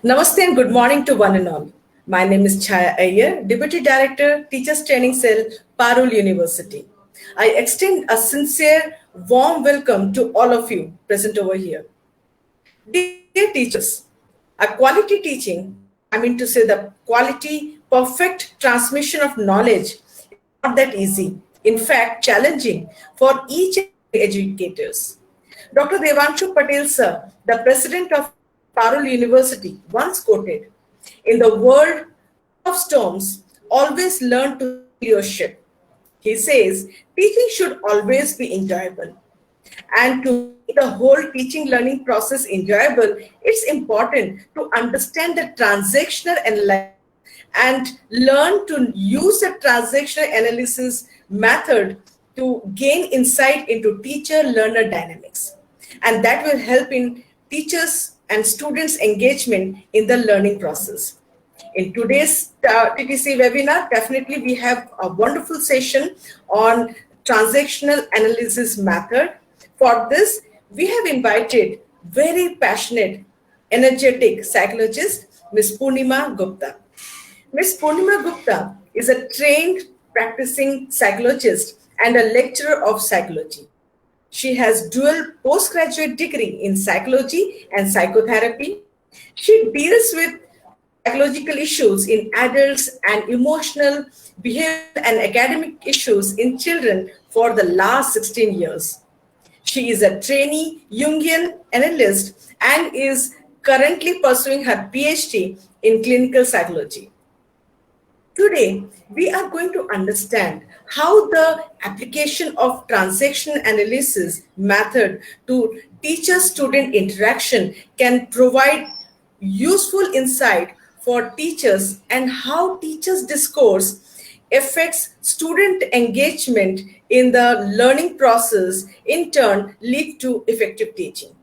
Namaste and good morning to one and all. My name is Chaya Iyer, Deputy Director, Teachers Training Cell, Parul University. I extend a sincere, warm welcome to all of you present over here. Dear teachers, a quality teaching, I mean to say the quality, perfect transmission of knowledge is not that easy. In fact, challenging for each and every educators. Dr. Devanshu Patel, sir, the president of Parul University, once quoted, "In the world full of storms, always learn to sail your ship." He says, teaching should always be enjoyable. And to make the whole teaching learning process enjoyable, it's important to understand the transactional analysis and learn to use the transactional analysis method to gain insight into teacher learner dynamics. And that will help in teachers and students' engagement in the learning process. In today's TTC webinar, definitely we have a wonderful session on transactional analysis method. For this, we have invited very passionate, energetic psychologist, Ms. Purnima Gupta. Ms. Purnima Gupta is a trained practicing psychologist and a lecturer of psychology. She has dual postgraduate degree in psychology and psychotherapy. She deals with psychological issues in adults and emotional, behavioral, and academic issues in children for the last 16 years. She is a trainee Jungian analyst and is currently pursuing her PhD in clinical psychology. Today, we are going to understand how the application of transaction analysis method to teacher-student interaction can provide useful insight for teachers and how teachers' discourse affects student engagement in the learning process, in turn lead to effective teaching.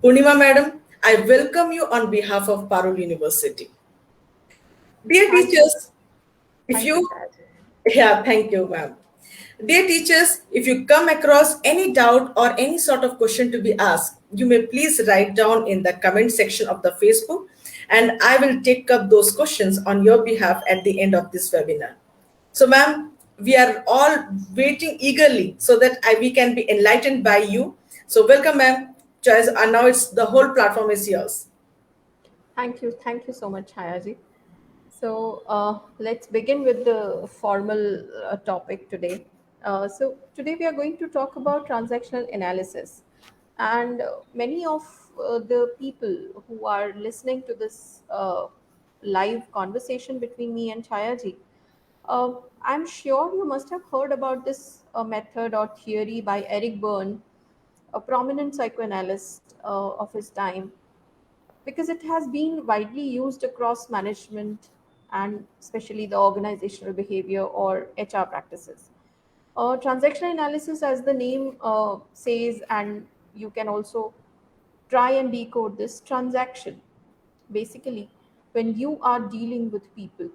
Purnima madam, I welcome you on behalf of Parul University. Dear Thank you. teachers, if Thank you, you, Shahid. yeah, thank you, ma'am. Dear teachers, if you come across any doubt or any sort of question to be asked, you may please write down in the comment section of the Facebook, and I will take up those questions on your behalf at the end of this webinar. So, ma'am, we are all waiting eagerly so that we can be enlightened by you. So, welcome, ma'am. Choice, and now it's the whole platform is yours. Thank you. Thank you so much, Hayaji. So let's begin with the formal topic today. So today we are going to talk about transactional analysis, and many of the people who are listening to this live conversation between me and Chayaji, I'm sure you must have heard about this method or theory by Eric Berne, a prominent psychoanalyst of his time, because it has been widely used across management and especially the organizational behavior or HR practices. Transactional analysis, as the name says, and you can also try and decode this transaction, basically, when you are dealing with people.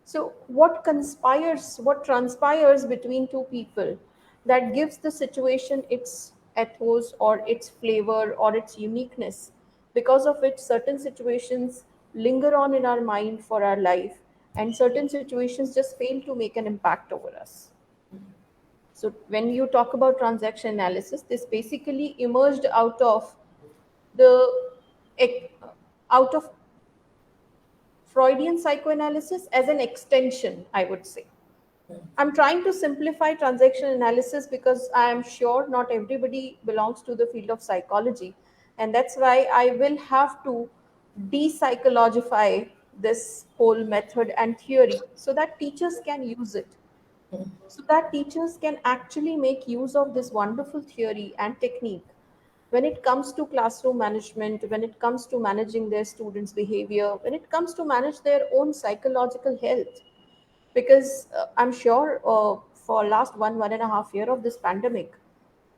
So, what transpires between two people that gives the situation its ethos or its flavor or its uniqueness, because of which certain situations linger on in our mind for our life, and certain situations just fail to make an impact over us. So, when you talk about transaction analysis, this basically emerged the ec- out of Freudian psychoanalysis as an extension, I would say. I'm trying to simplify transaction analysis because I am sure not everybody belongs to the field of psychology. And that's why I will have to de-psychologify this whole method and theory so that teachers can use it. So that teachers can actually make use of this wonderful theory and technique when it comes to classroom management, when it comes to managing their students' behavior, when it comes to manage their own psychological health, because I'm sure for last 1.5 year of this pandemic,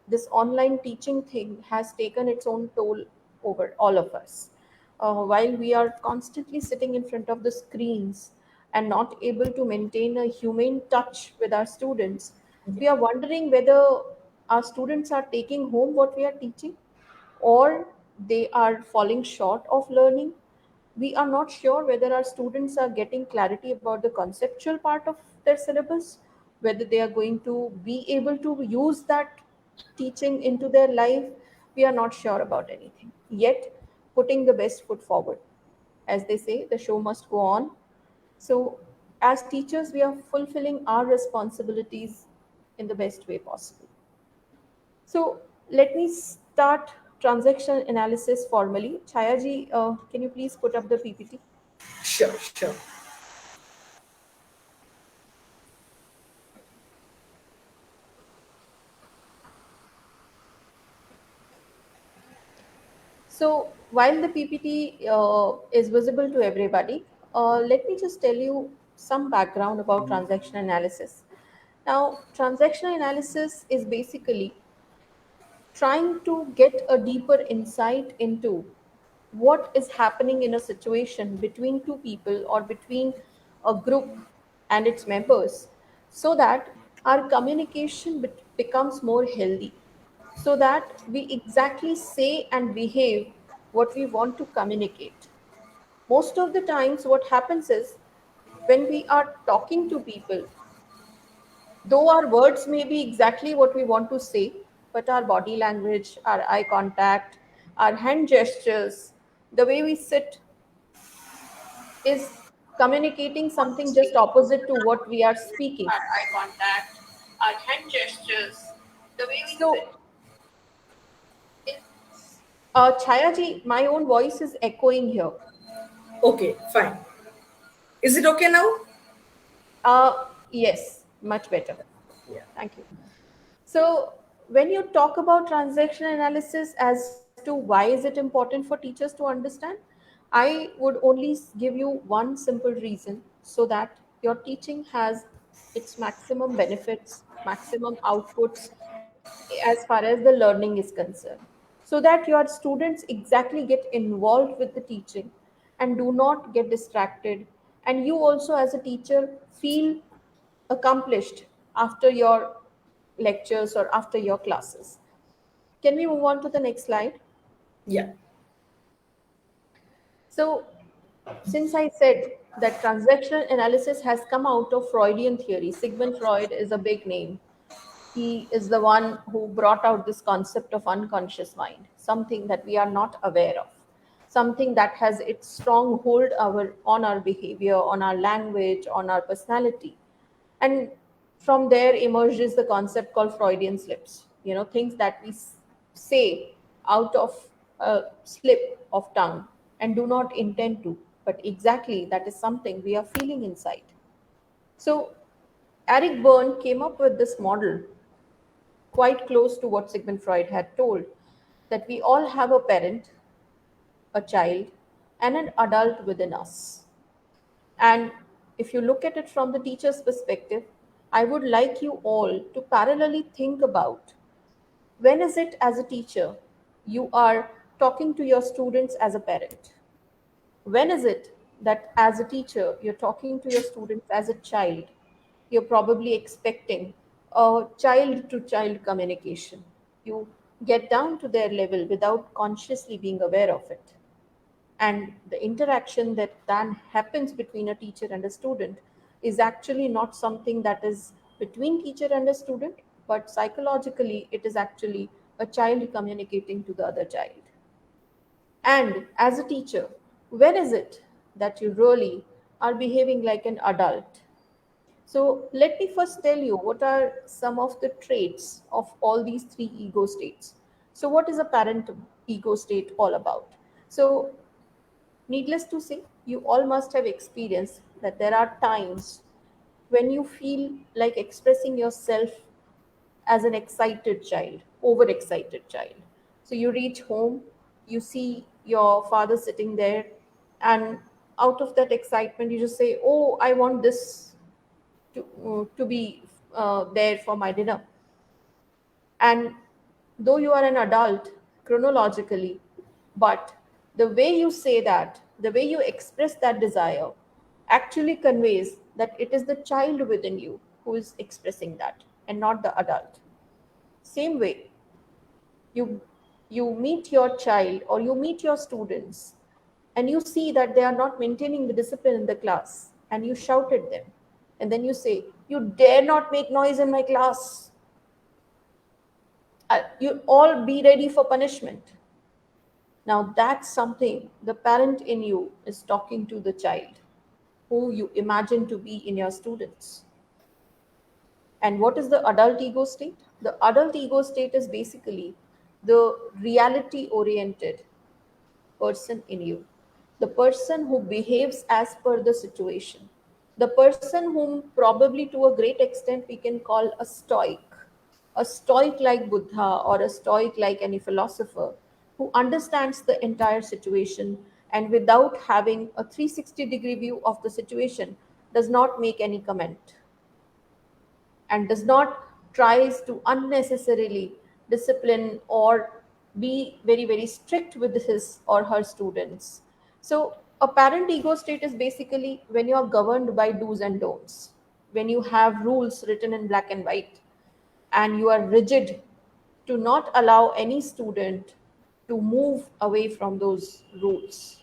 this online teaching thing has taken its own toll over all of us. While we are constantly sitting in front of the screens and not able to maintain a humane touch with our students, we are wondering whether our students are taking home what we are teaching, or they are falling short of learning, We are not sure whether our students are getting clarity about the conceptual part of their syllabus, whether they are going to be able to use that teaching into their life. We are not sure about anything. Yet, putting the best foot forward. As they say, the show must go on. So, as teachers, we are fulfilling our responsibilities in the best way possible. So let me start transaction analysis formally. Chayaji, can you please put up the PPT? Sure, sure. So while the PPT is visible to everybody, let me just tell you some background about transaction analysis. Now, transaction analysis is basically trying to get a deeper insight into what is happening in a situation between two people or between a group and its members, so that our communication becomes more healthy, so that we exactly say and behave what we want to communicate. Most of the times what happens is, when we are talking to people, though our words may be exactly what we want to say, but our body language, our eye contact, our hand gestures, the way we sit is communicating something just opposite to what we are speaking. Our eye contact, our hand gestures, the way we So, sit. Chayaji, my own voice is echoing here. Okay, fine. Is it okay now? Yes, much better. Yeah. Thank you. So, when you talk about transaction analysis as to why is it important for teachers to understand, I would only give you one simple reason, so that your teaching has its maximum benefits, maximum outputs as far as the learning is concerned. So that your students exactly get involved with the teaching and do not get distracted. And you also, as a teacher, feel accomplished after your lectures or after your classes. Can we move on to the next slide? Yeah. So, since I said that transactional analysis has come out of Freudian theory, Sigmund Freud is a big name. He is the one who brought out this concept of unconscious mind, something that we are not aware of, something that has its strong hold on our behavior, on our language, on our personality. And from there emerges the concept called Freudian slips, things that we say out of a slip of tongue and do not intend to, but exactly that is something we are feeling inside. So Eric Berne came up with this model quite close to what Sigmund Freud had told, that we all have a parent, a child, and an adult within us. And if you look at it from the teacher's perspective, I would like you all to parallelly think about, when is it as a teacher you are talking to your students as a parent? When is it that as a teacher you're talking to your students as a child? You're probably expecting a child to child communication. You get down to their level without consciously being aware of it. And the interaction that then happens between a teacher and a student is actually not something that is between teacher and a student, but psychologically it is actually a child communicating to the other child. And as a teacher, when is it that you really are behaving like an adult? So let me first tell you what are some of the traits of all these three ego states. So what is a parent ego state all about? So needless to say, you all must have experienced that there are times when you feel like expressing yourself as an excited child, overexcited child. So you reach home, you see your father sitting there, and out of that excitement, you just say, "Oh, I want this to be there for my dinner." And though you are an adult chronologically, but the way you say that, the way you express that desire, actually conveys that it is the child within you who is expressing that and not the adult. Same way, you you meet your child or you meet your students, and you see that they are not maintaining the discipline in the class, and you shout at them, and then you say, "You dare not make noise in my class. You all be ready for punishment." Now, that's something the parent in you is talking to the child who you imagine to be in your students. And what is the adult ego state? The adult ego state is basically the reality oriented person in you, the person who behaves as per the situation, the person whom probably to a great extent we can call a stoic like Buddha or a stoic like any philosopher who understands the entire situation and without having a 360-degree view of the situation does not make any comment and does not tries to unnecessarily discipline or be very very strict with his or her students. So a parent ego state is basically when you are governed by do's and don'ts, when you have rules written in black and white, and you are rigid to not allow any student to move away from those rules.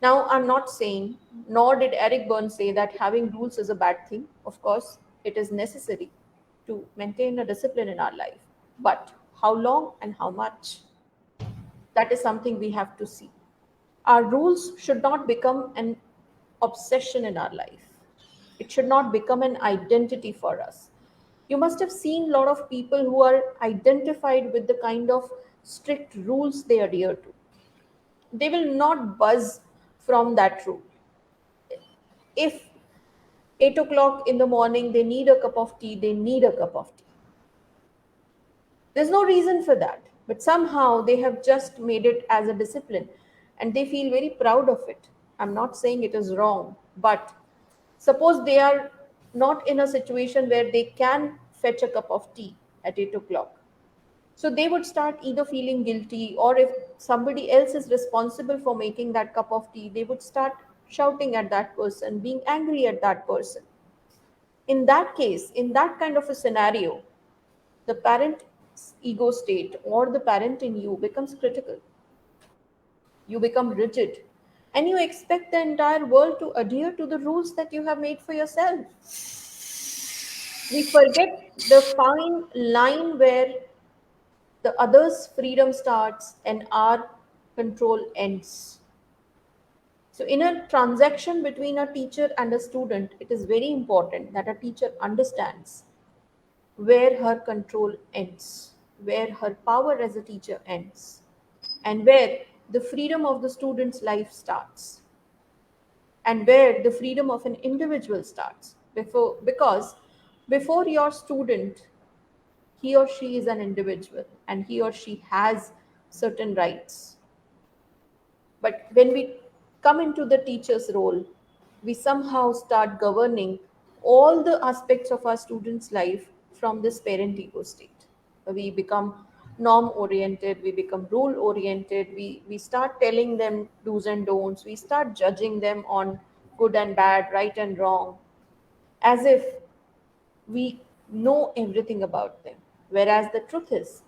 Now, I'm not saying, nor did Eric Burns say that having rules is a bad thing. Of course, it is necessary to maintain a discipline in our life. But how long and how much? That is something we have to see. Our rules should not become an obsession in our life. It should not become an identity for us. You must have seen a lot of people who are identified with the kind of strict rules they adhere to. They will not buzz from that rule. If 8 o'clock in the morning they need a cup of tea, they need a cup of tea. There's no reason for that, but somehow they have just made it as a discipline and they feel very proud of it. I'm not saying it is wrong, but suppose they are not in a situation where they can fetch a cup of tea at 8 o'clock. So they would start either feeling guilty, or if somebody else is responsible for making that cup of tea, they would start shouting at that person, being angry at that person. In that case, in that kind of a scenario, the parent's ego state or the parent in you becomes critical. You become rigid and you expect the entire world to adhere to the rules that you have made for yourself. We forget the fine line where the other's freedom starts and our control ends. So, in a transaction between a teacher and a student, it is very important that a teacher understands where her control ends, where her power as a teacher ends, and where the freedom of the student's life starts, and where the freedom of an individual starts. Because before your student, he or she is an individual and he or she has certain rights. But when we come into the teacher's role, we somehow start governing all the aspects of our students' life from this parent ego state. We become norm oriented, we become rule oriented, we start telling them do's and don'ts, we start judging them on good and bad, right and wrong, as if we know everything about them. Whereas the truth is,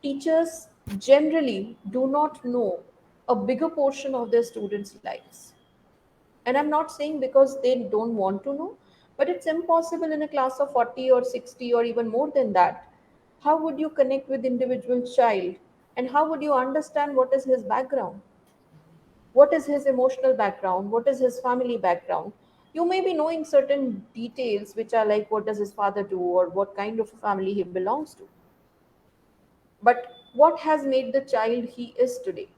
teachers generally do not know a bigger portion of their students' lives. And I'm not saying because they don't want to know, but it's impossible in a class of 40 or 60 or even more than that. How would you connect with individual child and how would you understand what is his background? What is his emotional background? What is his family background? You may be knowing certain details which are like what does his father do or what kind of a family he belongs to. But what has made the child he is today?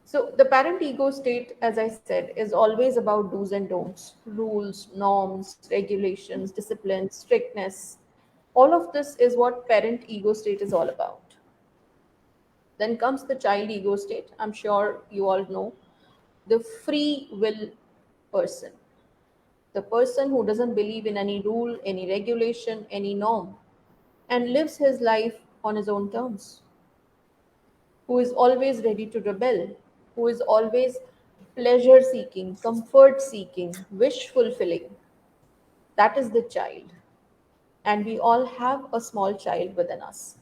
So, the parent ego state, as I said, is always about do's and don'ts, rules, norms, regulations, discipline, strictness. All of this is what parent ego state is all about. Then comes the child ego state. I'm sure you all know the free will person, the person who doesn't believe in any rule, any regulation, any norm, and lives his life on his own terms, who is always ready to rebel, who is always pleasure seeking, comfort seeking, wish fulfilling. That is the child. And we all have a small child within us.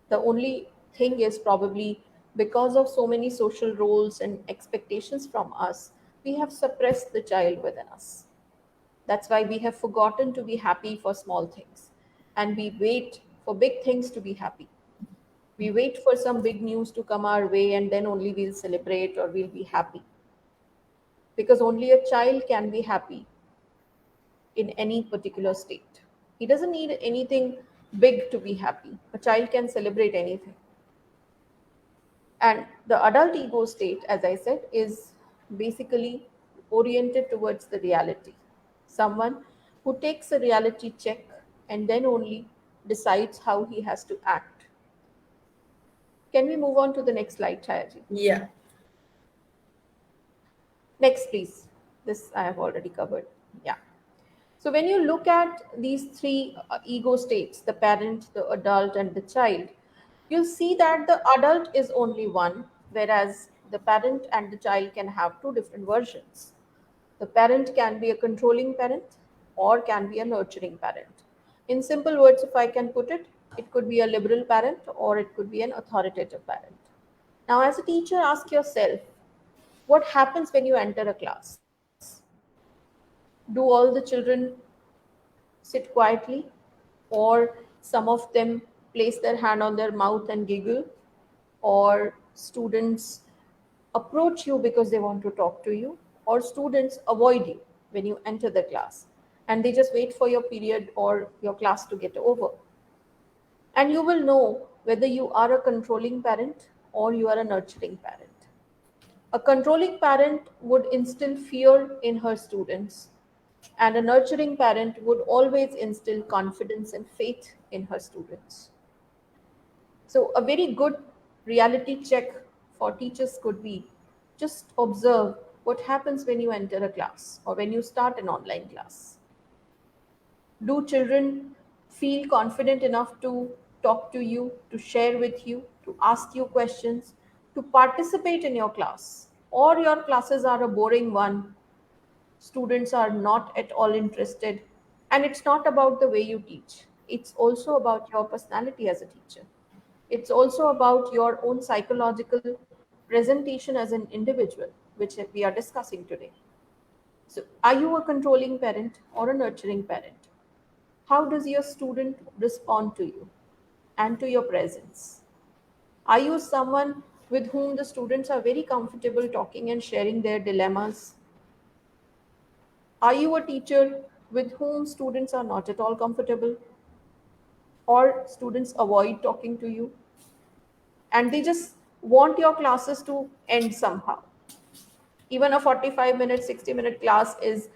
The only thing is probably Because of so many social roles and expectations from us, we have suppressed the child within us. That's why we have forgotten to be happy for small things. And we wait for big things to be happy. We wait for some big news to come our way and then only we'll celebrate or we'll be happy. Because only a child can be happy in any particular state. He doesn't need anything big to be happy. A child can celebrate anything. And the adult ego state, as I said, is basically oriented towards the reality. Someone who takes a reality check and then only decides how he has to act. Can we move on to the next slide, Chayaji? Yeah. Next, please. This I have already covered. Yeah. So when you look at these three ego states, the parent, the adult, and the child, you'll see that the adult is only one, whereas the parent and the child can have two different versions. The parent can be a controlling parent or can be a nurturing parent. In simple words, if I can put it, it could be a liberal parent or it could be an authoritative parent. Now, as a teacher, ask yourself, what happens when you enter a class? Do all the children sit quietly, or some of them place their hand on their mouth and giggle, or students approach you because they want to talk to you, or students avoid you when you enter the class and they just wait for your period or your class to get over? And you will know whether you are a controlling parent or you are a nurturing parent. A controlling parent would instill fear in her students, and a nurturing parent would always instill confidence and faith in her students. So, a very good reality check for teachers could be just observe what happens when you enter a class or when you start an online class. Do children feel confident enough to talk to you, to share with you, to ask you questions, to participate in your class? Or your classes are a boring one, students are not at all interested, and it's not about the way you teach. It's also about your personality as a teacher. It's also about your own psychological presentation as an individual, which we are discussing today. So, are you a controlling parent or a nurturing parent? How does your student respond to you and to your presence? Are you someone with whom the students are very comfortable talking and sharing their dilemmas? Are you a teacher with whom students are not at all comfortable, or students avoid talking to you and they just want your classes to end somehow? Even a 45-minute, 60-minute class is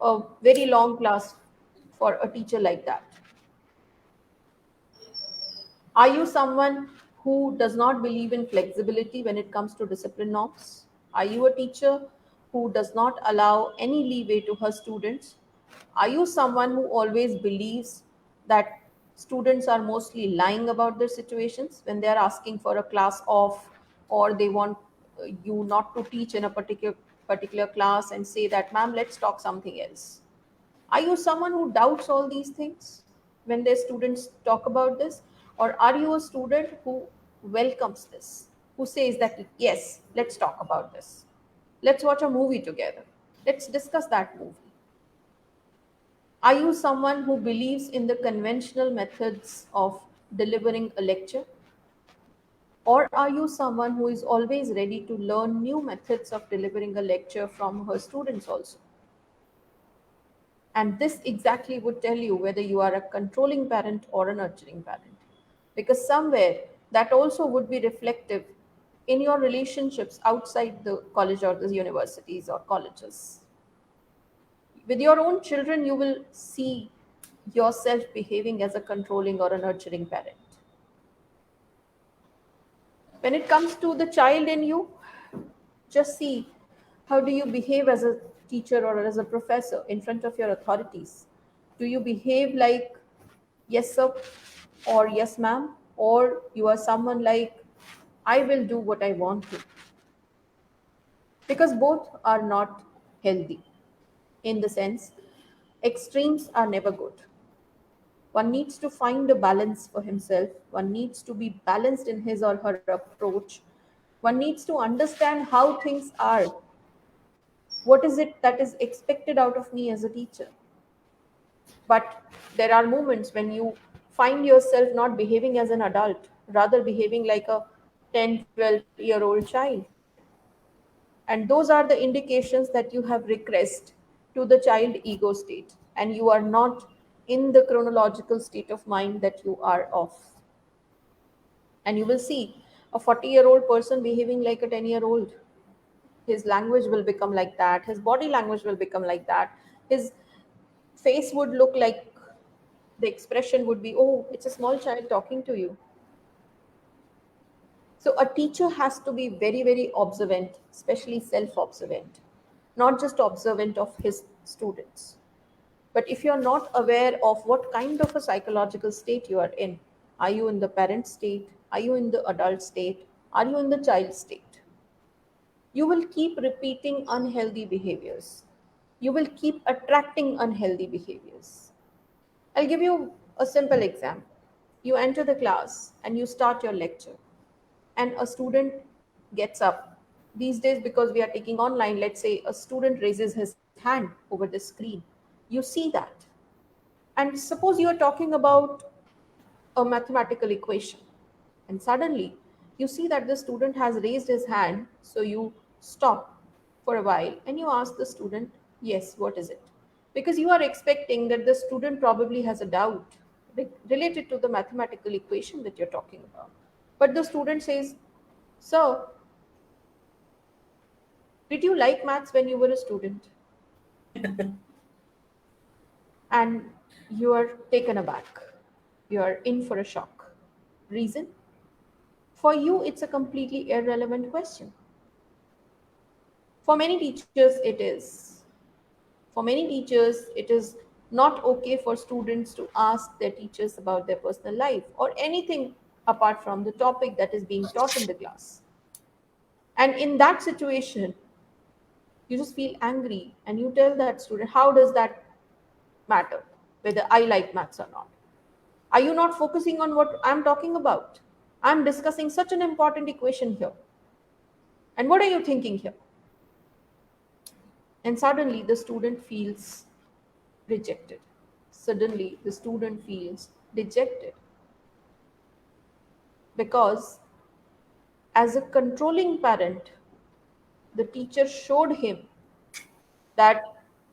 a very long class for a teacher like that. Are you someone who does not believe in flexibility when it comes to discipline norms? Are you a teacher who does not allow any leeway to her students? Are you someone who always believes that students are mostly lying about their situations when they are asking for a class off, or they want you not to teach in a particular class and say that, ma'am, let's talk something else? Are you someone who doubts all these things when their students talk about this? Or are you a student who welcomes this, who says that, yes, let's talk about this? Let's watch a movie together. Let's discuss that movie. Are you someone who believes in the conventional methods of delivering a lecture? Or are you someone who is always ready to learn new methods of delivering a lecture from her students also? And this exactly would tell you whether you are a controlling parent or a nurturing parent. Because somewhere that also would be reflective in your relationships outside the college or the universities or colleges. With your own children, you will see yourself behaving as a controlling or a nurturing parent. When it comes to the child in you, just see how do you behave as a teacher or as a professor in front of your authorities. Do you behave like yes sir or yes ma'am, or you are someone like I will do what I want to? Because both are not healthy. In the sense, extremes are never good. One needs to find a balance for himself. One needs to be balanced in his or her approach. One needs to understand how things are. What is it that is expected out of me as a teacher? But there are moments when you find yourself not behaving as an adult, rather behaving like a 10, 12-year-old child. And those are the indications that you have regressed to the child ego state, and you are not in the chronological state of mind that you are of. And you will see a 40-year-old person behaving like a 10-year-old. His language will become like that, his body language will become like that, his face would look like, the expression would be, oh, it's a small child talking to you. So a teacher has to be very, very observant, especially self observant, not just observant of his students. But if you're not aware of what kind of a psychological state you are you in the parent state? Are you in the adult state? Are you in the child state? You will keep repeating unhealthy behaviors. You will keep attracting unhealthy behaviors. I'll give you a simple example. You enter the class and you start your lecture, and a student gets up. These days, because we are taking online, let's say a student raises his hand over the screen. You see that. And suppose you are talking about a mathematical equation, and suddenly you see that the student has raised his hand, so you stop for a while and you ask the student, yes, what is it? Because you are expecting that the student probably has a doubt related to the mathematical equation that you're talking about. But the student says, sir, did you like maths when you were a student? And you are taken aback. You are in for a shock. Reason? For you, it's a completely irrelevant question. For many teachers, it is. For many teachers, it is not okay for students to ask their teachers about their personal life or anything apart from the topic that is being taught in the class. And in that situation, you just feel angry and you tell that student, how does that matter whether I like maths or not? Are you not focusing on what I'm talking about? I'm discussing such an important equation here. And what are you thinking here? And suddenly the student feels rejected. Suddenly the student feels dejected because, as a controlling parent, the teacher showed him that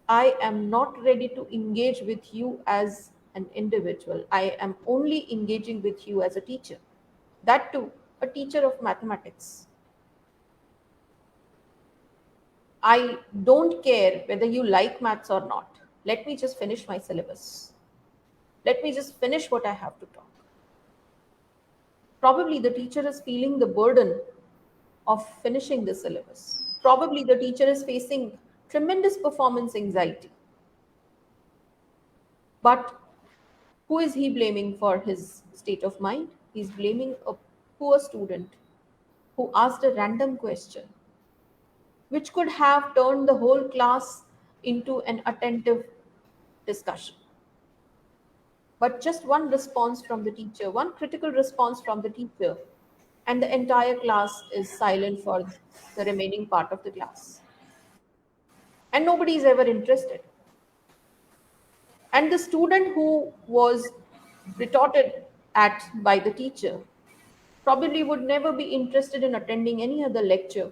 I am not ready to engage with you as an individual. I am only engaging with you as a teacher. That too, a teacher of mathematics. I don't care whether you like maths or not. Let me just finish my syllabus. Let me just finish what I have to talk. Probably the teacher is feeling the burden of finishing the syllabus. Probably the teacher is facing tremendous performance anxiety. But who is he blaming for his state of mind? He's blaming a poor student who asked a random question, which could have turned the whole class into an attentive discussion. But just one response from the teacher, one critical response from the teacher, and the entire class is silent for the remaining part of the class. And nobody is ever interested. And the student who was retorted at by the teacher probably would never be interested in attending any other lecture.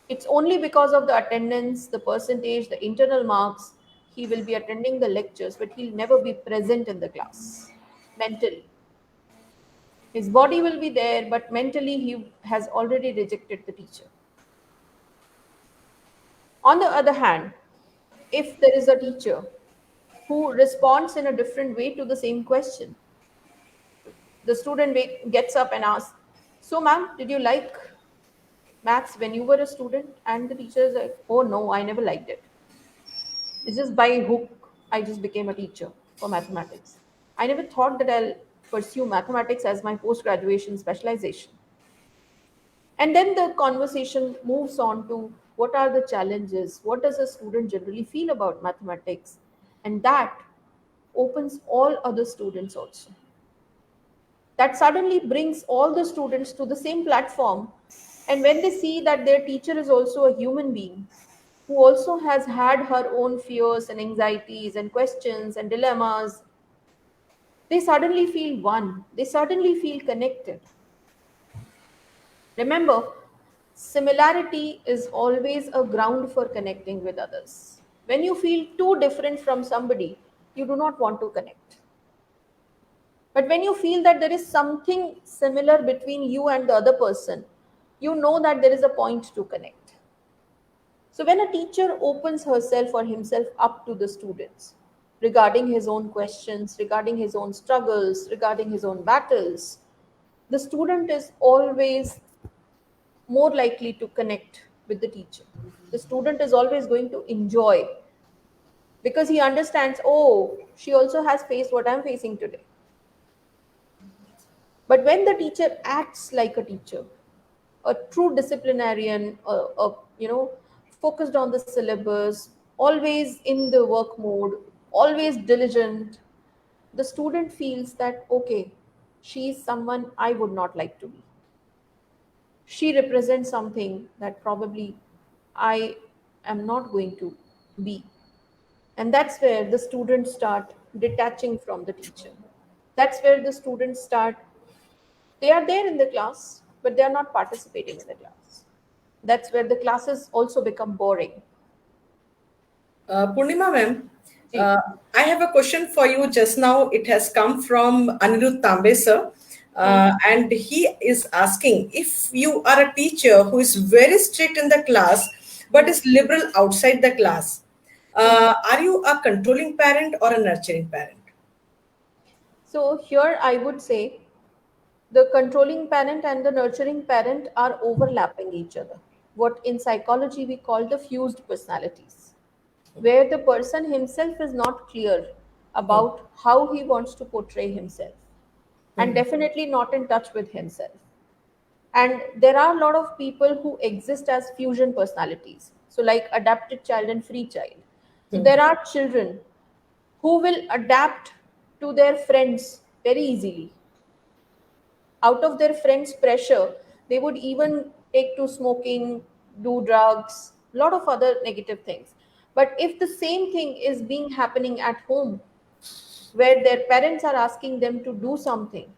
It's only because of the attendance, the percentage, the internal marks, he will be attending the lectures, but he'll never be present in the class mentally. His body will be there, but mentally he has already rejected the teacher. On the other hand, if there is a teacher who responds in a different way to the same question, the student gets up and asks, so, ma'am, did you like maths when you were a student? And the teacher is like, oh, no, I never liked it. It's just by hook, I just became a teacher for mathematics. I never thought that I'll pursue mathematics as my post graduation specialization. And then the conversation moves on to what are the challenges? What does a student generally feel about mathematics? And that opens all other students also. That suddenly brings all the students to the same platform And when they see that their teacher is also a human being who also has had her own fears and anxieties and questions and dilemmas, they suddenly feel one. They suddenly feel connected. Remember, similarity is always a ground for connecting with others. When you feel too different from somebody, you do not want to connect. But when you feel that there is something similar between you and the other person, you know that there is a point to connect. So when a teacher opens herself or himself up to the students regarding his own questions, regarding his own struggles, regarding his own battles, the student is always more likely to connect with the teacher. The student is always going to enjoy because he understands, oh, she also has faced what I'm facing today. But when the teacher acts like a teacher, a true disciplinarian, focused on the syllabus, always in the work mode, always diligent, the student feels that, okay, she is someone I would not like to be. She represents something that probably I am not going to be. And that's where the students start detaching from the teacher. That's where the students start, they are there in the class, but they are not participating in the class. That's where the classes also become boring. Purnima ma'am, Ji. uh, I have a question for you just now. It has come from Anirudh Tambe sir, Hmm. and he is asking if you are a teacher who is very strict in the class but Hmm. is liberal outside the class. Hmm. Are you a controlling parent or a nurturing parent? So here I would say the controlling parent and the nurturing parent are overlapping each other. What in psychology we call the fused personalities, where the person himself is not clear about how he wants to portray himself and definitely not in touch with himself. And there are a lot of people who exist as fusion personalities. So, like adapted child and free child. So, there are children who will adapt to their friends very easily. Out of their friends' pressure, they would even take to smoking, do drugs, a lot of other negative things. But if the same thing is being happening at home, where their parents are asking them to do something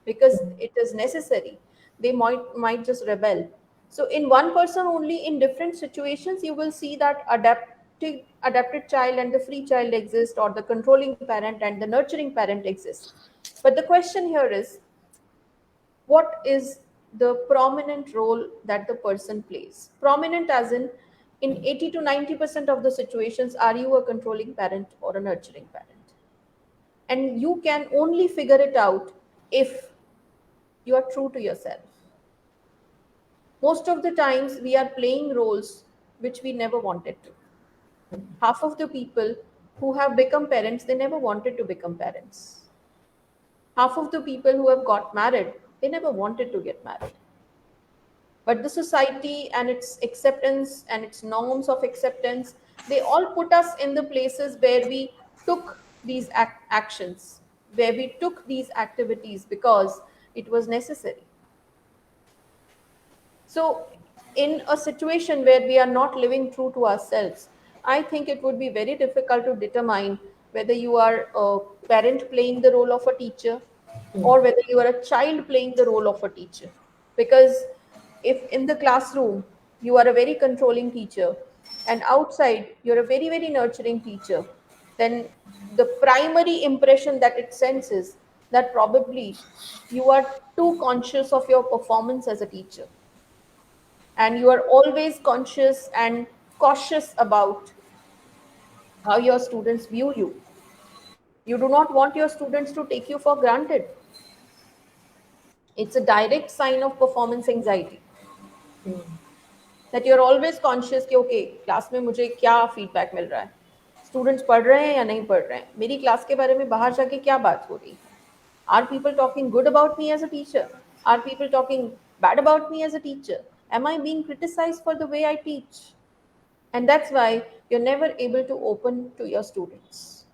because it is necessary, they might just rebel. So in one person only, in different situations, you will see that adapted child and the free child exist, or the controlling parent and the nurturing parent exist. But the question here is, what is the prominent role that the person plays? Prominent as in 80 to 90% of the situations, are you a controlling parent or a nurturing parent? And you can only figure it out if you are true to yourself. Most of the times we are playing roles which we never wanted to. Half of the people who have become parents, they never wanted to become parents. Half of the people who have got married, they never wanted to get married. But the society and its acceptance and its norms of acceptance, they all put us in the places where we took these actions, where we took these activities because it was necessary. So, in a situation where we are not living true to ourselves, I think it would be very difficult to determine whether you are a parent playing the role of a teacher or whether you are a child playing the role of a teacher. Because if in the classroom you are a very controlling teacher and outside you're a very, very nurturing teacher, then the primary impression that it sends is that probably you are too conscious of your performance as a teacher, and you are always conscious and cautious about how your students view you. You do not want your students to take you for granted. It's a direct sign of performance anxiety that you're always conscious कि okay, class में मुझे क्या feedback मिल रहा है, students पढ़ रहे हैं या नहीं पढ़ रहे हैं, मेरी क्लास के बारे में बाहर जाके क्या बात हो रही है, are people talking good about me as a teacher, are people talking bad about me as a teacher, am I being criticized for the way I teach? And that's why you're never able to open to your students.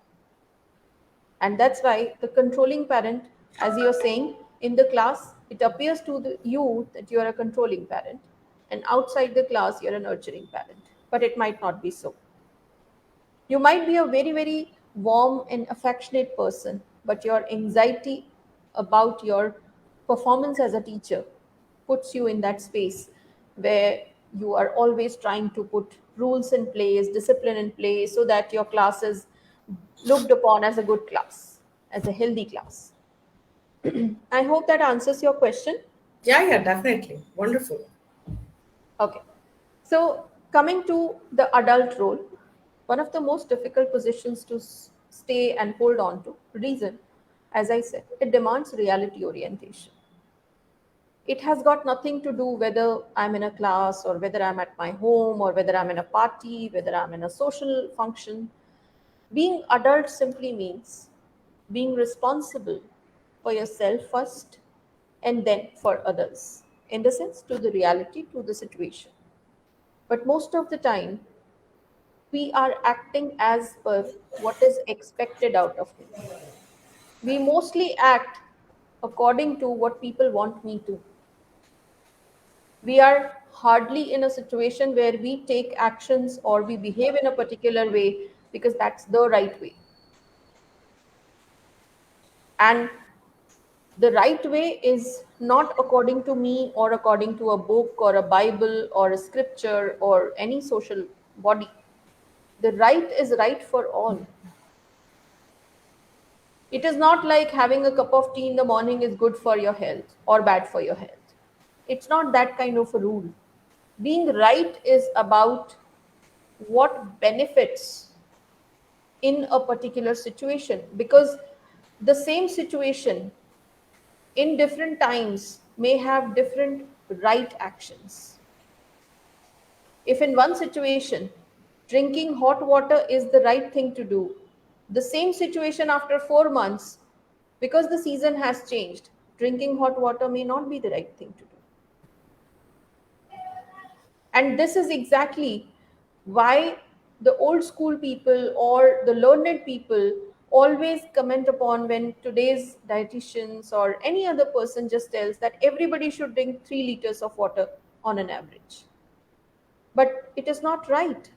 And that's why the controlling parent, as you're saying, in the class, it appears to you that you're a controlling parent. and outside the class you're a nurturing parent, but it might not be so. You might be a very, very warm and affectionate person, but your anxiety about your performance as a teacher puts you in that space where you are always trying to put rules in place, discipline in place, so that your class is looked upon as a good class, as a healthy class. I hope that answers your question. Yeah, yeah, definitely. Wonderful. Okay. So, coming to the adult role, one of the most difficult positions to stay and hold on to, reason, as I said, it demands reality orientation. It has got nothing to do whether I'm in a class or whether I'm at my home or whether I'm in a party, whether I'm in a social function. Being adult simply means being responsible for yourself first and then for others, in the sense to the reality, to the situation. But most of the time, we are acting as per what is expected out of me. We mostly act according to what people want me to. We are hardly in a situation where we take actions or we behave in a particular way because that's the right way. And the right way is not according to me or according to a book or a Bible or a scripture or any social body. The right is right for all. It is not like having a cup of tea in the morning is good for your health or bad for your health. It's not that kind of a rule. Being right is about what benefits in a particular situation, because the same situation in different times may have different right actions. If in one situation drinking hot water is the right thing to do, the same situation after 4 months, because the season has changed, drinking hot water may not be the right thing to do. And this is exactly why the old school people or the learned people always comment upon when today's dietitians or any other person just tells that everybody should drink 3 liters of water on an average. But it is not right,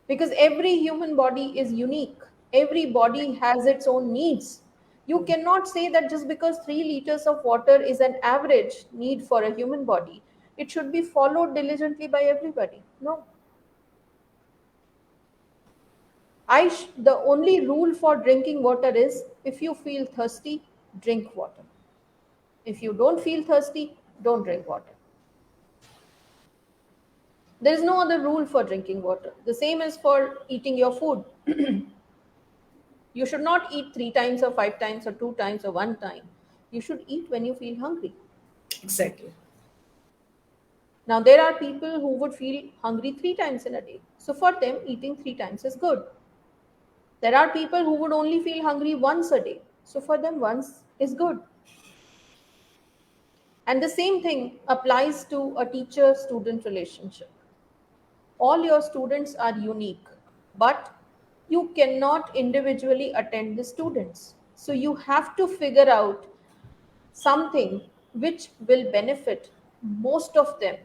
because every human body is unique. Every body has its own needs. You cannot say that just because 3 liters of water is an average need for a human body, it should be followed diligently by everybody. No. The only rule for drinking water is, if you feel thirsty, drink water. If you don't feel thirsty, don't drink water. There is no other rule for drinking water. The same is for eating your food. You should not eat 3 times or 5 times or 2 times or 1 time. You should eat when you feel hungry. Exactly. Now, there are people who would feel hungry 3 times in a day. So, for them, eating 3 times is good. There are people who would only feel hungry once a day. So, for them, once is good. And the same thing applies to a teacher student relationship. All your students are unique, but you cannot individually attend the students. So, you have to figure out something which will benefit most of them,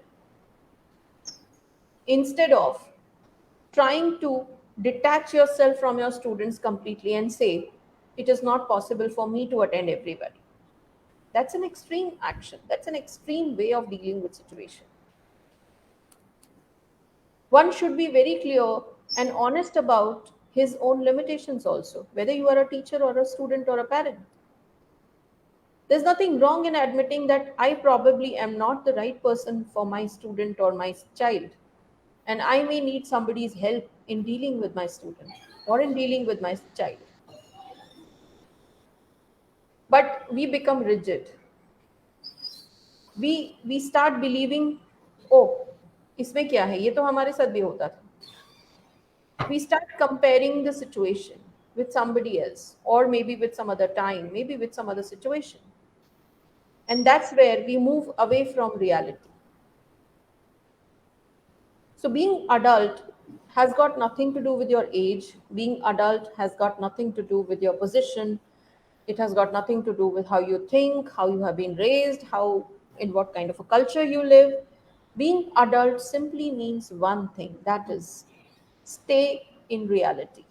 instead of trying to detach yourself from your students completely and say it is not possible for me to attend everybody. That's an extreme action, that's an extreme way of dealing with situation. One should be very clear and honest about his own limitations also, whether you are a teacher or a student or a parent. There's nothing wrong in admitting that I probably am not the right person for my student or my child, and I may need somebody's help in dealing with my student or in dealing with my child. But we become rigid. We start believing, oh, इसमें क्या है, ये तो हमारे साथ भी होता था. We start comparing the situation with somebody else, or maybe with some other time, maybe with some other situation. And that's where we move away from reality. So, being adult has got nothing to do with your age. Being adult has got nothing to do with your position. It has got nothing to do with how you think, how you have been raised, how, in what kind of a culture you live. Being adult simply means one thing, that is, stay in reality.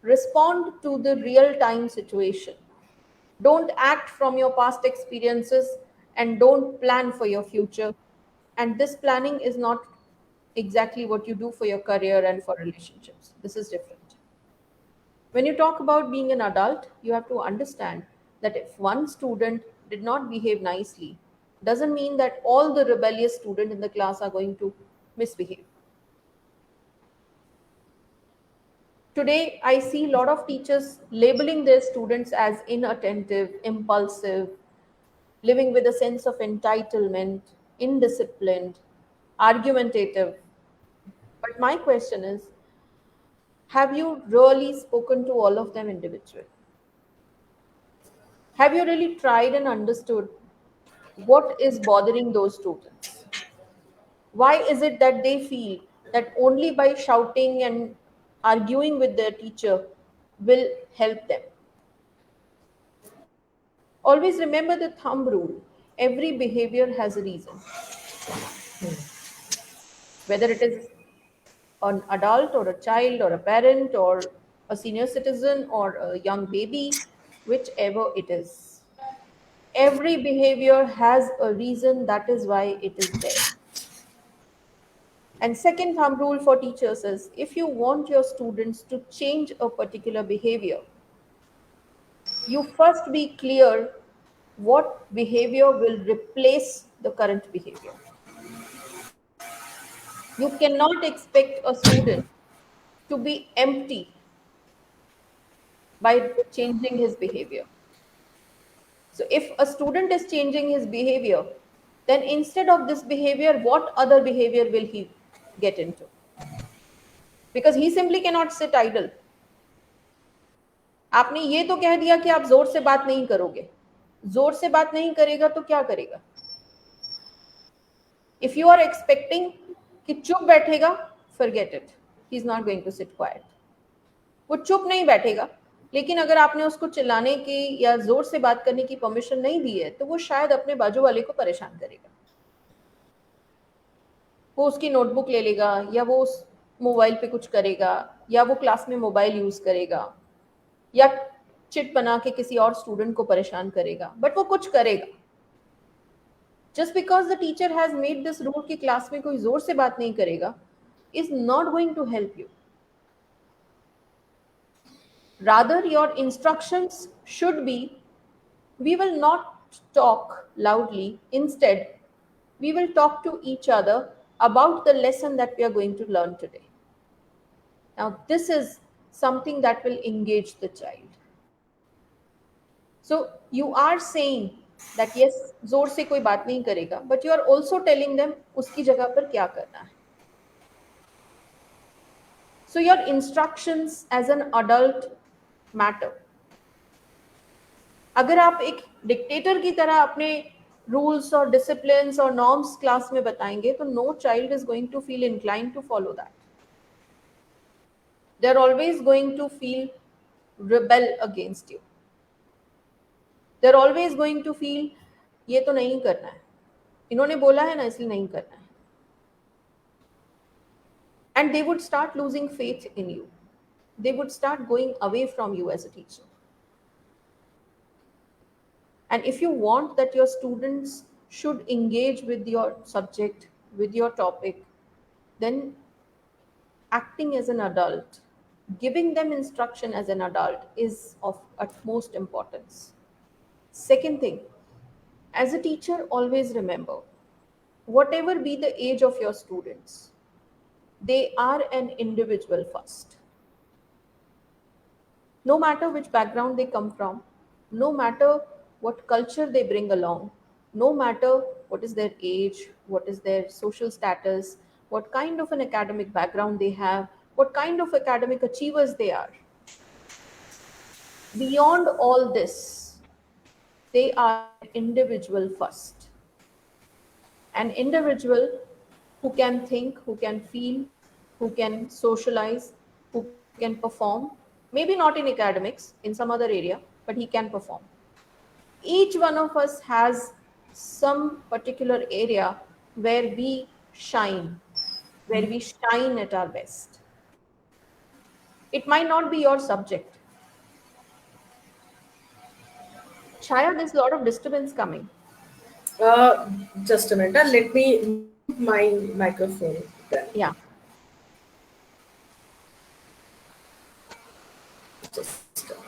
Respond to the real time situation. Don't act from your past experiences and don't plan for your future. And this planning is not exactly what you do for your career and for relationships. This is different. When you talk about being an adult, you have to understand that if one student did not behave nicely, doesn't mean that all the rebellious students in the class are going to misbehave. Today, I see a lot of teachers labeling their students as inattentive, impulsive, living with a sense of entitlement, indisciplined, argumentative. But my question is, have you really spoken to all of them individually? Have you really tried and understood what is bothering those students? Why is it that they feel that only by shouting and arguing with their teacher will help them? Always remember the thumb rule. Every behavior has a reason. Whether it is an adult or a child or a parent or a senior citizen or a young baby, whichever it is. Every behavior has a reason, that is why it is there. And second thumb rule for teachers is if you want your students to change a particular behavior, you first be clear what behavior will replace the current behavior. You cannot expect a student to be empty by changing his behavior. So, if a student is changing his behavior, then instead of this behavior, what other behavior will he get into? Because he simply cannot sit idle. आपने ये तो कह दिया कि आप जोर से बात नहीं करोगे. जोर से बात नहीं करेगा तो क्या करेगा? If you are expecting कि चुप बैठेगा, forget it. He is not going to sit quiet. वो चुप नहीं बैठेगा, लेकिन अगर आपने उसको चिल्लाने की या जोर से बात करने की परमिशन नहीं दी है तो वो शायद अपने बाजू वाले को परेशान करेगा. वो उसकी नोटबुक ले लेगा या वो उस मोबाइल पे कुछ करेगा या वो क्लास में मोबाइल यूज करेगा या चिट बना के किसी और स्टूडेंट को परेशान करेगा, बट वो कुछ करेगा. Just because the teacher has made this rule कि क्लास में कोई जोर से बात नहीं करेगा is not going to help you. Rather, your instructions should be we will not talk loudly. Instead, we will talk to each other about the lesson that we are going to learn today. Now, this is something that will engage the child. So, you are saying that yes, जोर से कोई बात नहीं करेगा, but you are also telling them उसकी जगह पर क्या करना है. So, your instructions as an adult matter. अगर आप एक डिक्टेटर की तरह अपने रूल्स और डिसिप्लिन्स और नॉर्म्स क्लास में बताएंगे तो no child is going to feel inclined to follow that. They are always going to feel rebel against you. They are always going to feel ये तो नहीं करना है, इन्होंने बोला है ना इसलिए नहीं करना है. And they would start losing faith in you. They would start going away from you as a teacher. And if you want that your students should engage with your subject, with your topic, then acting as an adult, giving them instruction as an adult is of utmost importance. Second thing, as a teacher, always remember whatever be the age of your students, they are an individual first. No matter which background they come from, no matter what culture they bring along, no matter what is their age, what is their social status, what kind of an academic background they have, what kind of academic achievers they are. Beyond all this, they are an individual first. An individual who can think, who can feel, who can socialize, who can perform. Maybe not in academics, in some other area, but he can perform. Each one of us has some particular area where we shine, where we shine at our best. It might not be your subject. Chaya, there's a lot of disturbance coming. Uh, just a minute. Let me mute my microphone then. Yeah. Just a minute.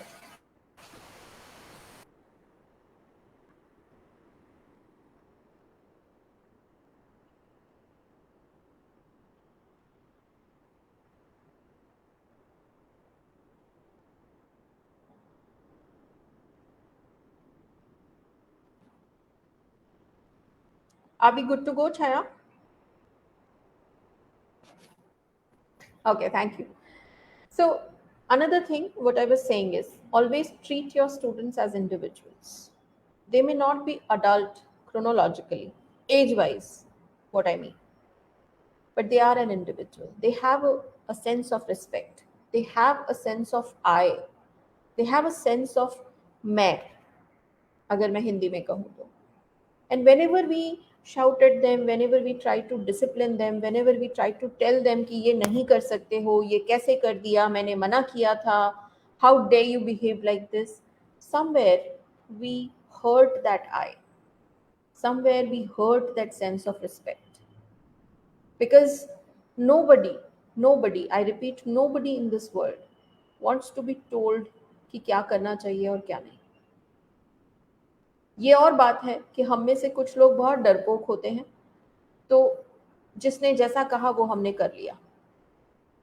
Are we good to go, Chaya? Okay, thank you. So, another thing, what I was saying is always treat your students as individuals. They may not be adult chronologically, age wise, what I mean, but they are an individual. They have a sense of respect, they have a sense of I, they have a sense of मैं, अगर मैं हिंदी में कहूँ तो. And whenever we shout at them, whenever we try to discipline them, whenever we try to tell them कि ये नहीं कर सकते हो, ये कैसे कर दिया, मैंने मना किया था, how dare you behave like this, somewhere we hurt that I, somewhere we hurt that sense of respect. Because nobody, I repeat, nobody in this world wants to be told कि क्या करना चाहिए और क्या नहीं. ये और बात है कि हम में से कुछ लोग बहुत डरपोक होते हैं, तो जिसने जैसा कहा वो हमने कर लिया,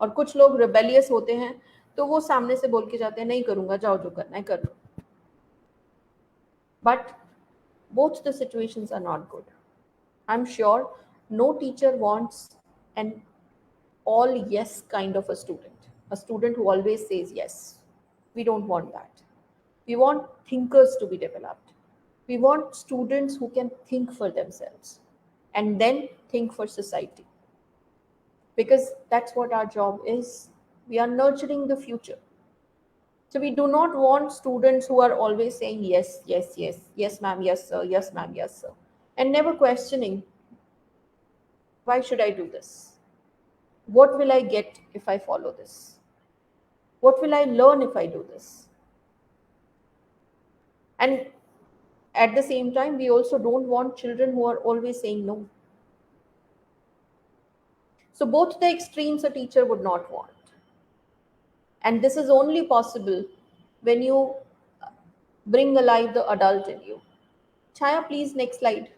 और कुछ लोग रिबेलियस होते हैं, तो वो सामने से बोल के जाते हैं नहीं करूंगा, जाओ जो करना है कर लो. But both the situations are not good. I'm sure no teacher wants an all yes kind of a student who always says yes. We don't want that. We want thinkers to be developed. We want students who can think for themselves and then think for society, because that's what our job is. We are nurturing the future. So we do not want students who are always saying yes, yes, yes, yes, ma'am, yes, sir, yes, ma'am, yes, sir, and never questioning why should I do this? What will I get if I follow this? What will I learn if I do this? And at the same time, we also don't want children who are always saying no. So both the extremes a teacher would not want. And this is only possible when you bring alive the adult in you. Chaya, please, next slide.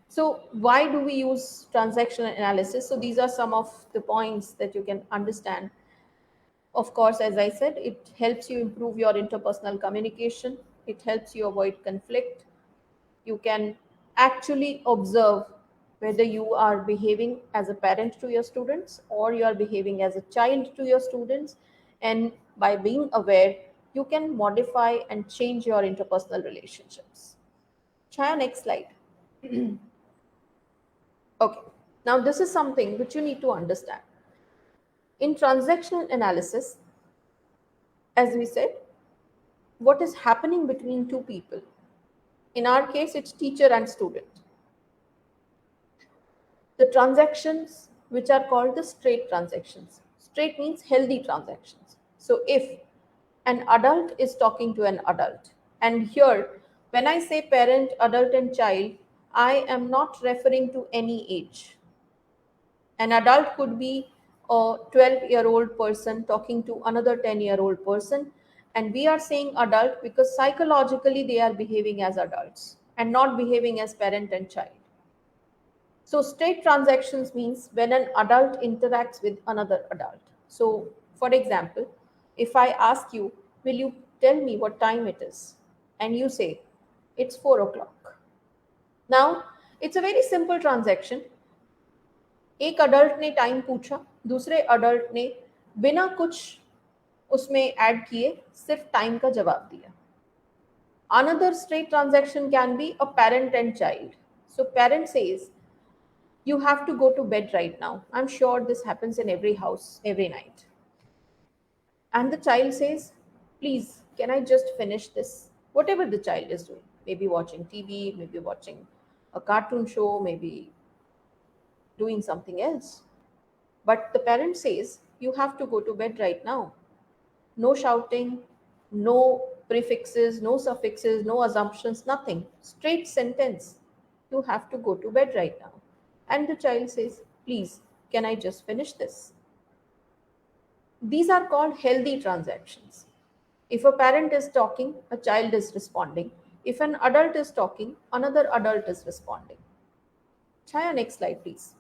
So, why do we use transactional analysis? So, these are some of the points that you can understand. Of course, as I said, it helps you improve your interpersonal communication, it helps you avoid conflict. You can actually observe whether you are behaving as a parent to your students or you are behaving as a child to your students. And by being aware, you can modify and change your interpersonal relationships. Chaya, next slide. Okay. Now, this is something which you need to understand. In transactional analysis, as we said, what is happening between two people? In our case, it's teacher and student. The transactions which are called the straight transactions. Straight means healthy transactions. So if an adult is talking to an adult, and here when I say parent, adult, and child, I am not referring to any age. An adult could be a 12-year-old person talking to another 10-year-old person, and we are saying adult because psychologically they are behaving as adults and not behaving as parent and child. So, straight transactions means when an adult interacts with another adult. So, for example, if I ask you, will you tell me what time it is? And you say, it's 4 o'clock. Now, it's a very simple transaction. एक adult ने time पूछा, दूसरे adult ने बिना कुछ उसमें add किए सिर्फ टाइम का जवाब दिया. Another straight transaction can be a parent and child. So parent says, you have to go to bed right now. I'm sure this happens in every house every night. And the child says, please, can I just finish this? Whatever the child is doing. maybe watching TV, maybe watching a cartoon show, maybe doing something else. But the parent says, you have to go to bed right now. No shouting, no prefixes, no suffixes, no assumptions, nothing. Straight sentence. You have to go to bed right now. And the child says, please, can I just finish this? These are called healthy transactions. If a parent is talking, a child is responding. If an adult is talking, another adult is responding. Chaya, next slide, please.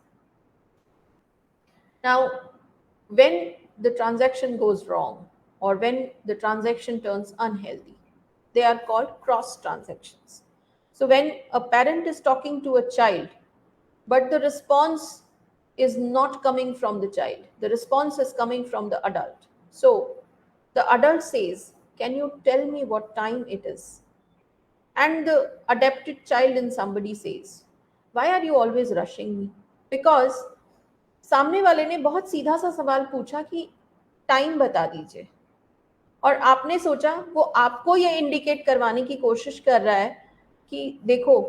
Now, when the transaction goes wrong or when the transaction turns unhealthy, they are called cross transactions. So, when a parent is talking to a child, but the response is not coming from the child, the response is coming from the adult. So, the adult says, can you tell me what time it is? And the adapted child in somebody says, why are you always rushing me? Because सामने वाले ने बहुत सीधा सा सवाल पूछा कि time बता दीजिए, और आपने सोचा वो आपको ये इंडिकेट करवाने की कोशिश कर रहा है कि देखो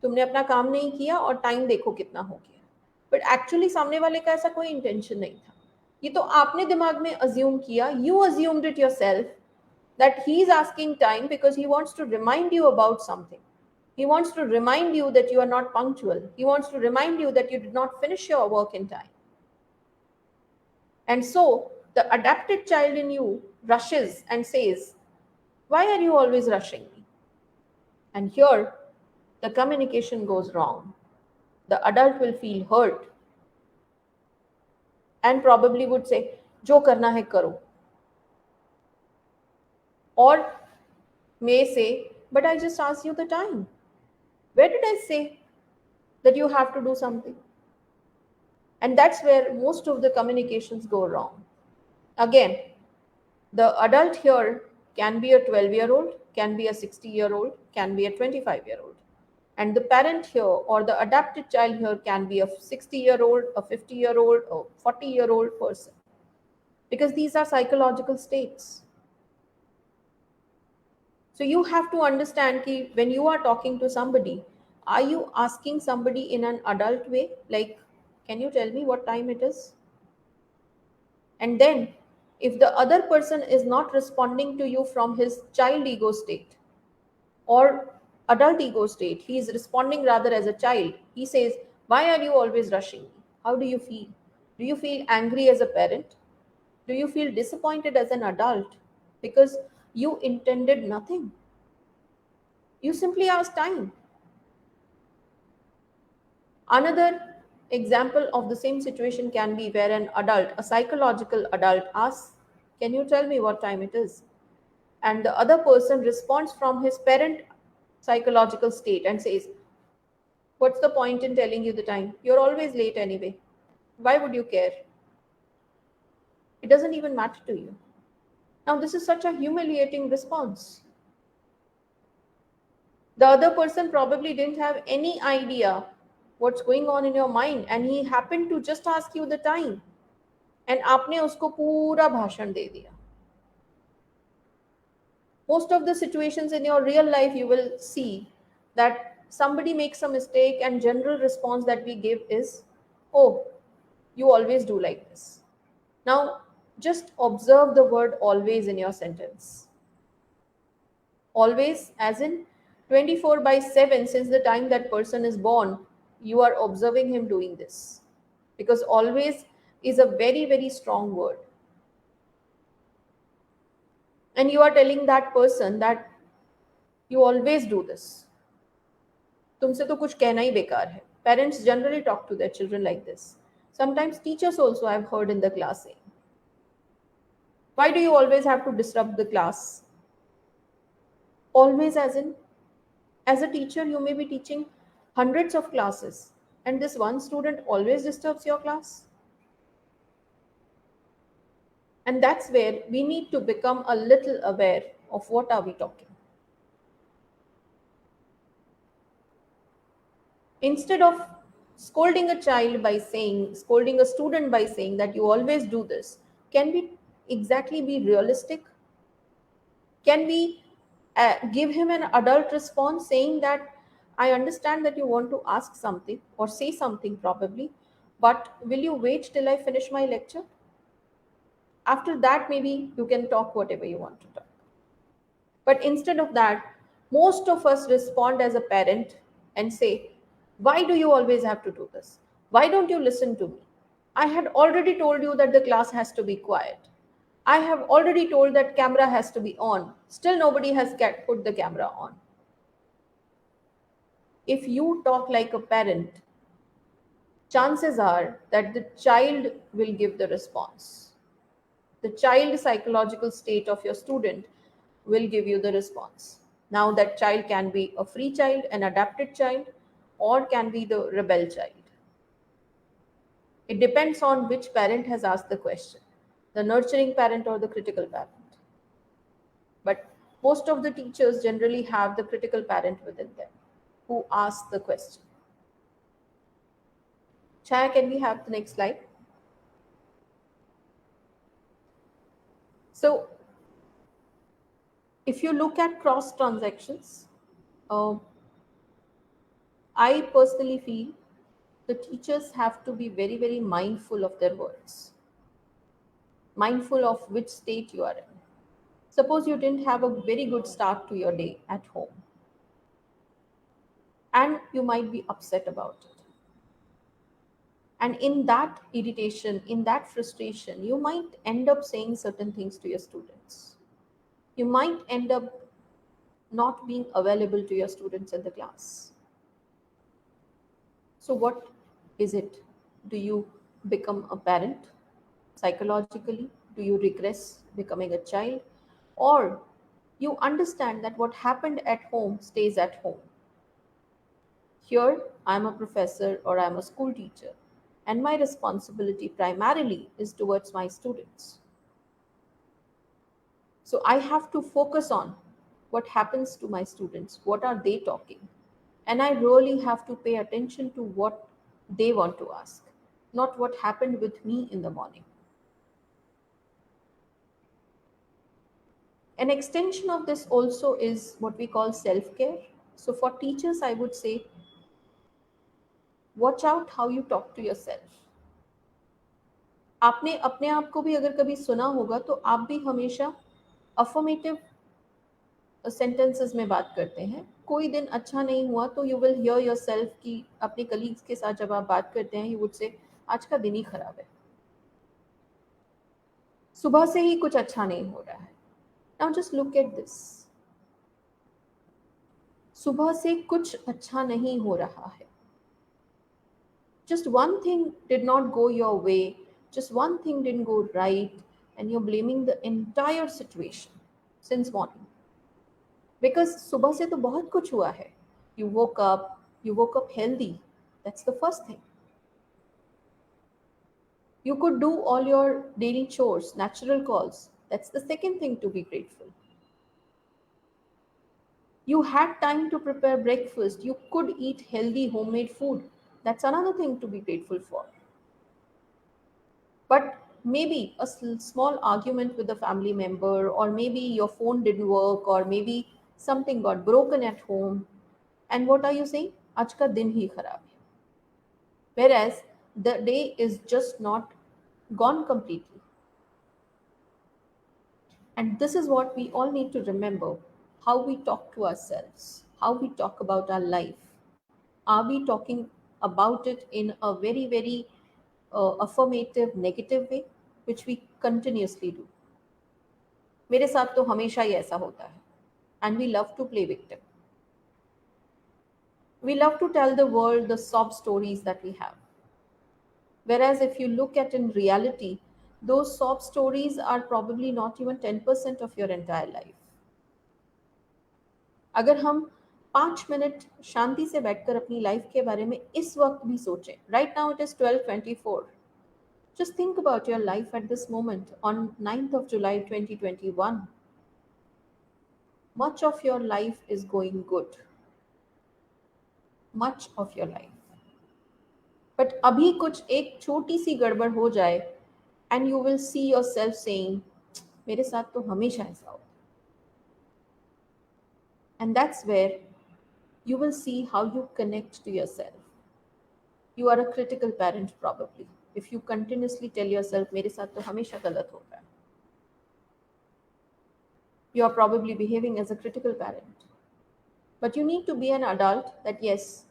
तुमने अपना काम नहीं किया और टाइम देखो कितना हो गया, बट एक्चुअली सामने वाले का ऐसा कोई इंटेंशन नहीं था। ये तो आपने दिमाग में अज्यूम किया, you assumed it yourself that he is asking time because he wants to remind you about something. He wants to remind you that you are not punctual. He wants to remind you that you did not finish your work in time. And so the adapted child in you rushes and says, why are you always rushing me? And here the communication goes wrong. The adult will feel hurt and probably would say, Jo karna hai karo. Or may say, but I just asked you the time. Where did I say that you have to do something? And that's where most of the communications go wrong. Again, the adult here can be a 12-year-old, can be a 60-year-old, can be a 25-year-old. And the parent here or the adapted child here can be a 60-year-old, a 50-year-old, a 40-year-old person. Because these are psychological states. So you have to understand that when you are talking to somebody, are you asking somebody in an adult way? Like, can you tell me what time it is? And then, if the other person is not responding to you from his child ego state or adult ego state, he is responding rather as a child. He says, why are you always rushing me? How do you feel? Do you feel angry as a parent? Do you feel disappointed as an adult? Because you intended nothing. You simply asked time. Another example of the same situation can be where an adult, a psychological adult, asks, can you tell me what time it is? And the other person responds from his parent psychological state and says, what's the point in telling you the time? You're always late anyway. Why would you care? It doesn't even matter to you. Now, this is such a humiliating response. The other person probably didn't have any idea what's going on in your mind, and he happened to just ask you the time, and आपने उसको पूरा भाषण दे दिया. Most of the situations in your real life, you will see that somebody makes a mistake, and general response that we give is, oh, you always do like this. Now, just observe the word always in your sentence. Always, as in 24 by 7, since the time that person is born, you are observing him doing this. Because always is a very, very strong word. And you are telling that person that you always do this. तुमसे तो कुछ कहना ही बेकार है. Parents generally talk to their children like this. Sometimes teachers also I have heard in the class saying, why do you always have to disrupt the class? Always, as a teacher, you may be teaching hundreds of classes, and this one student always disturbs your class. And that's where we need to become a little aware of what are we talking. Instead of scolding a child by saying, scolding a student by saying that you always do this, can we exactly be realistic? Can we give him an adult response saying that I understand that you want to ask something or say something probably, but will you wait till I finish my lecture? After that, maybe you can talk whatever you want to talk. But instead of that, most of us respond as a parent and say, why do you always have to do this? Why don't you listen to me? I had already told you that the class has to be quiet. I have already told that camera has to be on. Still nobody has put the camera on. If you talk like a parent, chances are that the child will give the response. The child psychological state of your student will give you the response. Now, that child can be a free child, an adapted child, or can be the rebel child. It depends on which parent has asked the question, the nurturing parent or the critical parent. But most of the teachers generally have the critical parent within them who asks the question. Chaya, can we have the next slide? So, if you look at cross transactions, uh, I personally feel the teachers have to be very, very mindful of their words, mindful of which state you are in. Suppose you didn't have a very good start to your day at home, and you might be upset about it. And in that irritation, in that frustration, you might end up saying certain things to your students. You might end up not being available to your students in the class. So, what is it? Do you become a parent psychologically? Do you regress becoming a child? Or you understand that what happened at home stays at home? Here, I'm a professor or I'm a school teacher, and my responsibility primarily is towards my students. So I have to focus on what happens to my students, what are they talking, and I really have to pay attention to what they want to ask, not what happened with me in the morning. An extension of this also is what we call self care. So, for teachers, I would say, watch out how you talk to yourself. आपने अपने आप को भी अगर कभी सुना होगा तो आप भी हमेशा अफर्मेटिव सेंटेंसेस में बात करते हैं. कोई दिन अच्छा नहीं हुआ तो यू विल हियर योरसेल्फ कि अपने कलीग्स के साथ जब आप बात करते हैं यू वुड से आज का दिन ही खराब है, सुबह से ही कुछ अच्छा नहीं हो रहा है. Now just look at this. सुबह से कुछ अच्छा नहीं हो रहा है. Just one thing did not go your way, just one thing didn't go right, and you're blaming the entire situation since morning. Because सुबह से तो बहुत कुछ हुआ है. You woke up healthy. That's the first thing. You could do all your daily chores, natural calls. That's the second thing to be grateful. You had time to prepare breakfast. You could eat healthy homemade food. That's another thing to be grateful for. But maybe a small argument with a family member, or maybe your phone didn't work, or maybe something got broken at home. And what are you saying? आज का दिन ही खराब है. Whereas the day is just not gone completely. And this is what we all need to remember, how we talk to ourselves, how we talk about our life. Are we talking about it in a very, very affirmative, negative way, which we continuously do? मेरे साथ तो हमेशा ही ऐसा होता है. And we love to play victim. We love to tell the world the sob stories that we have. Whereas if you look at in reality, those sob stories are probably not even 10% of your entire life. अगर हम 5 minute शांति से बैठकर अपनी life के बारे में इस वक्त भी सोचें. Right now it is 12:24. Just think about your life at this moment on 9th of July 2021. Much of your life is going good. Much of your life. But अभी कुछ एक छोटी सी गड़बड़ हो जाए and you will see yourself saying, मेरे साथ तो हमेशा ऐसा होता है. And that's where you will see how you connect to yourself. You are a critical parent probably. If you continuously tell yourself, मेरे साथ तो हमेशा गलत होता है, you are probably behaving as a critical parent. But you need to be an adult that yes,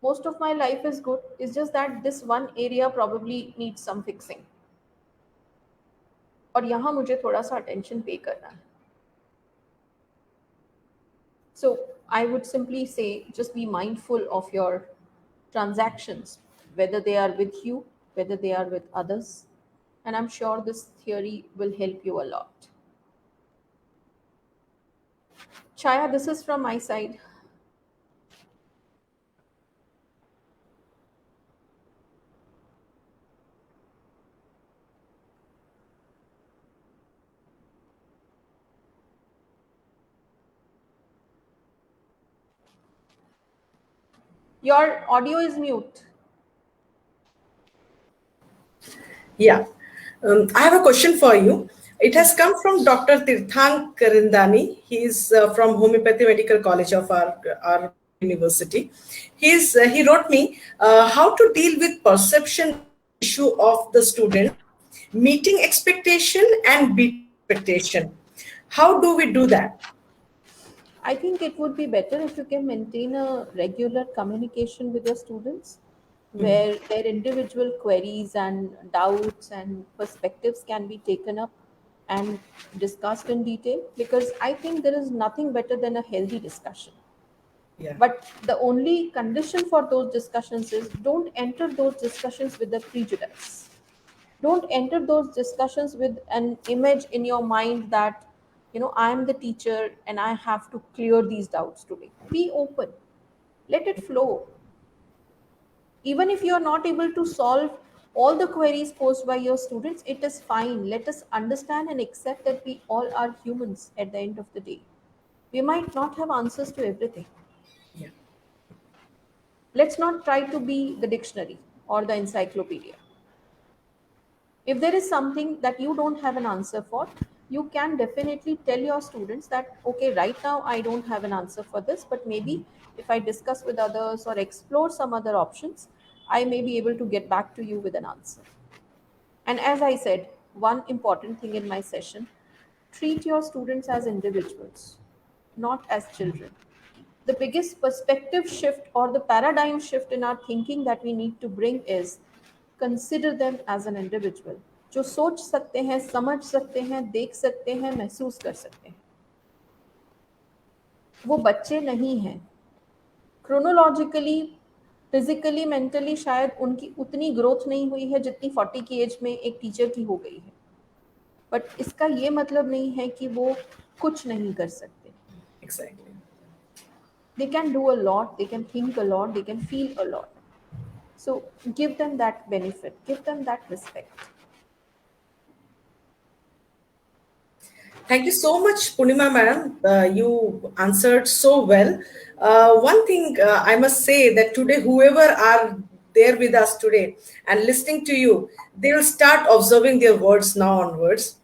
most of my life is good. It's just that this one area probably needs some fixing. और यहाँ मुझे थोड़ा सा attention pay करना है. So I would simply say just be mindful of your transactions, whether they are with you, whether they are with others. And I'm sure this theory will help you a lot. Chaya, this is from my side. Your audio is mute. Yeah. I have a question for you. It has come from Dr. Tirthank Karindani. He is from Homeopathy Medical College of our university. He wrote me how to deal with perception issue of the student, meeting expectation and beating expectation. How do we do that? I think it would be better if you can maintain a regular communication with your students where their individual queries and doubts and perspectives can be taken up and discussed in detail, because I think there is nothing better than a healthy discussion. Yeah, But the only condition for those discussions is don't enter those discussions with a prejudice. Don't enter those discussions with an image in your mind that, I am the teacher and I have to clear these doubts today. Be open, let it flow. Even if you are not able to solve all the queries posed by your students, it is fine. Let us understand and accept that we all are humans at the end of the day. We might not have answers to everything. yeah, Let's not try to be the dictionary or the encyclopedia. If there is something that you don't have an answer for, you can definitely tell your students that, okay, right now I don't have an answer for this, but maybe if I discuss with others or explore some other options, I may be able to get back to you with an answer. And as I said, one important thing in my session, treat your students as individuals, not as children. The biggest perspective shift or the paradigm shift in our thinking that we need to bring is consider them as an individual, जो सोच सकते हैं, समझ सकते हैं, देख सकते हैं, महसूस कर सकते हैं. वो बच्चे नहीं हैं. क्रोनोलॉजिकली, फिजिकली, मेंटली शायद उनकी उतनी ग्रोथ नहीं हुई है जितनी 40 की एज में एक टीचर की हो गई है. बट इसका ये मतलब नहीं है कि वो कुछ नहीं कर सकते. exactly. They can do a lot, they can think a lot, they can feel a lot. So give them that benefit, give them that respect. Thank you so much, Punima madam. You answered so well. One thing I must say that today, whoever are there with us today and listening to you, they will start observing their words now onwards,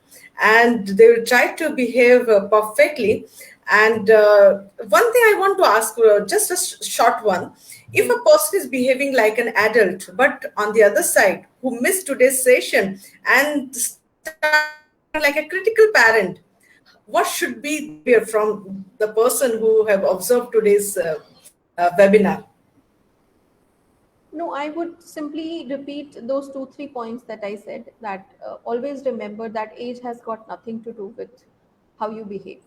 and they will try to behave perfectly. And one thing I want to ask, just a short one: if a person is behaving like an adult, but on the other side, who missed today's session and start like a critical parent, what should be the behavior from the person who have observed today's webinar? No, I would simply repeat those two, 3 points that I said, that always remember that age has got nothing to do with how you behave.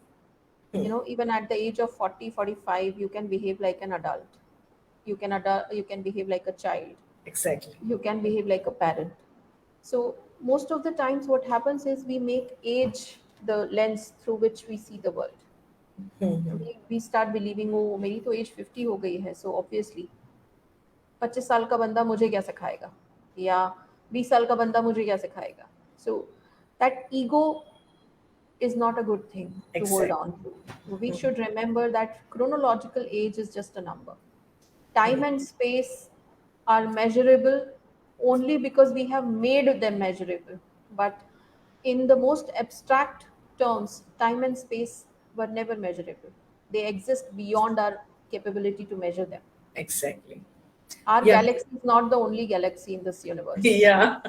Even at the age of 40, 45, you can behave like an adult. You can behave like a child. Exactly. You can behave like a parent. So most of the times what happens is we make age the lens through which we see the world. We start believing, oh, मेरी तो as 50 हो गई है, so obviously 25 साल का बंदा मुझे क्या सिखाएगा, या 20 साल का बंदा मुझे क्या सिखाएगा. So that ego is not a good thing to hold Exactly. on to. We should remember that chronological age is just a number. Time and space are measurable only because we have made them measurable. But in the most abstract terms, time and space were never measurable. They exist beyond our capability to measure them. Exactly. Our Yeah. galaxy is not the only galaxy in this universe. Yeah.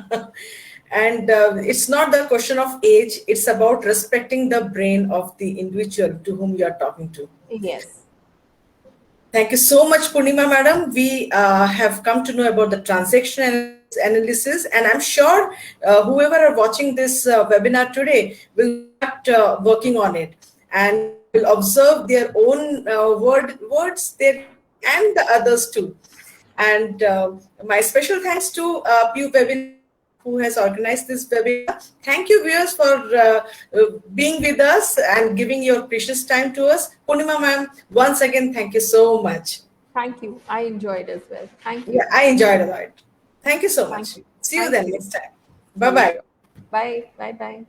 And it's not the question of age, it's about respecting the brain of the individual to whom you are talking to. Yes. Thank you so much, Purnima madam. We have come to know about the transaction analysis, and I'm sure whoever are watching this webinar today will start working on it, and will observe their own words they're using and the others too. And my special thanks to Pew Webinar Group who has organized this webinar. Thank you, viewers, for being with us and giving your precious time to us. Purnima ma'am, once again, thank you so much. Thank you. I enjoyed as well. Thank Yeah, you. I enjoyed a lot. Thank you so Thank much. you. See you Thank then you. next time. See Bye you. bye. Sure. Bye. Bye. Bye.